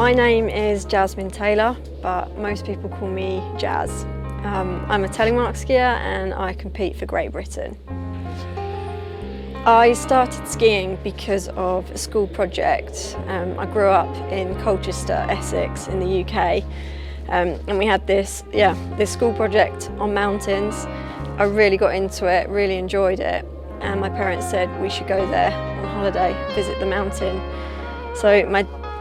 My name is Jasmin Taylor, but most people call me Jazz. I'm a Telemark skier and I compete for Great Britain. I started skiing because of a school project. I grew up in Colchester, Essex in the UK, and we had this school project on mountains. I really got into it, really enjoyed it, and my parents said we should go there on holiday, visit the mountain. So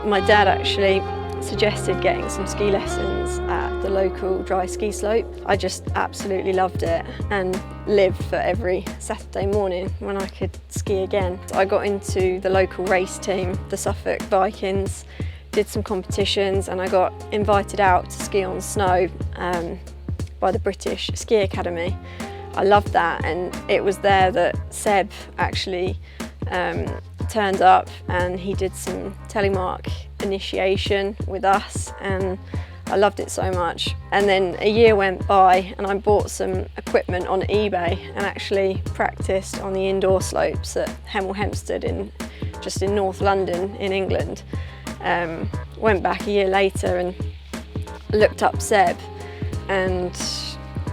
my dad actually suggested getting some ski lessons at the local dry ski slope. I just absolutely loved it and lived for every Saturday morning when I could ski again. I got into the local race team, the Suffolk Vikings, did some competitions, and I got invited out to ski on snow by the British Ski Academy. I loved that, and it was there that Seb actually turned up and he did some Telemark initiation with us, and I loved it so much. And then a year went by and I bought some equipment on eBay and actually practiced on the indoor slopes at Hemel Hempstead just in North London in England. Went back a year later and looked up Seb and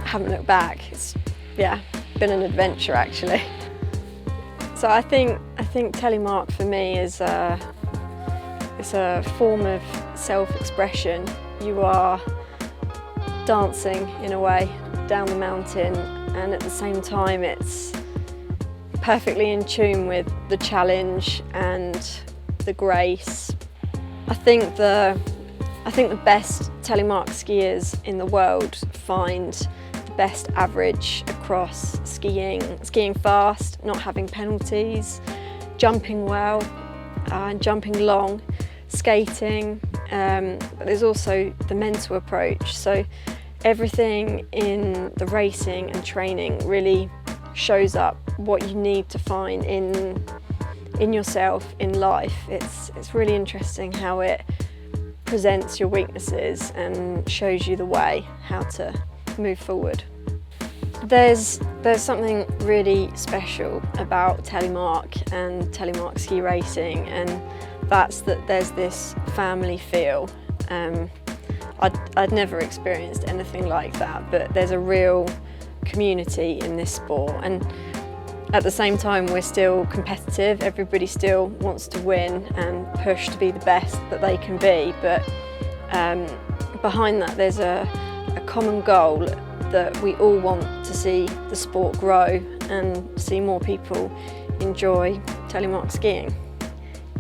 haven't looked back. It's been an adventure actually. So I think Telemark for me is it's a form of self-expression. You are dancing in a way down the mountain, and at the same time it's perfectly in tune with the challenge and the grace. I think the best Telemark skiers in the world find the best average across skiing fast, not having penalties, jumping well and jumping long, skating, but there's also the mental approach. So everything in the racing and training really shows up what you need to find in yourself in life. It's really interesting how it presents your weaknesses and shows you the way how to move forward. There's something really special about Telemark and Telemark ski racing, and that's that there's this family feel. I'd never experienced anything like that, but there's a real community in this sport, and at the same time we're still competitive. Everybody still wants to win and push to be the best that they can be, but behind that there's a common goal that we all want to see the sport grow and see more people enjoy Telemark skiing.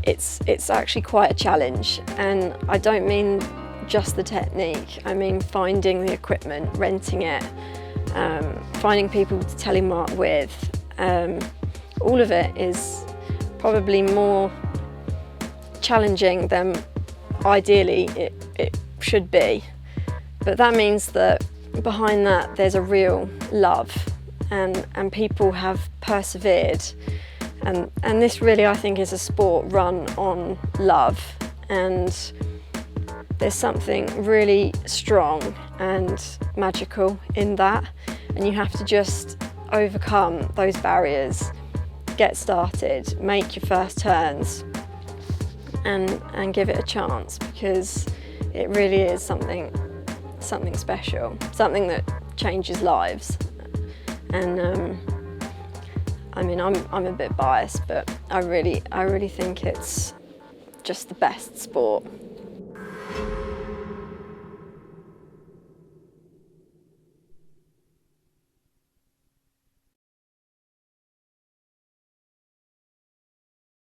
It's actually quite a challenge, and I don't mean just the technique. I mean finding the equipment, renting it, finding people to Telemark with. All of it is probably more challenging than ideally it should be, but that means that behind that there's a real love, and people have persevered, and this really I think is a sport run on love, and there's something really strong and magical in that, and you have to just overcome those barriers, get started, make your first turns, and give it a chance, because it really is something special, something that changes lives. And I mean, I'm a bit biased, but I really think it's just the best sport.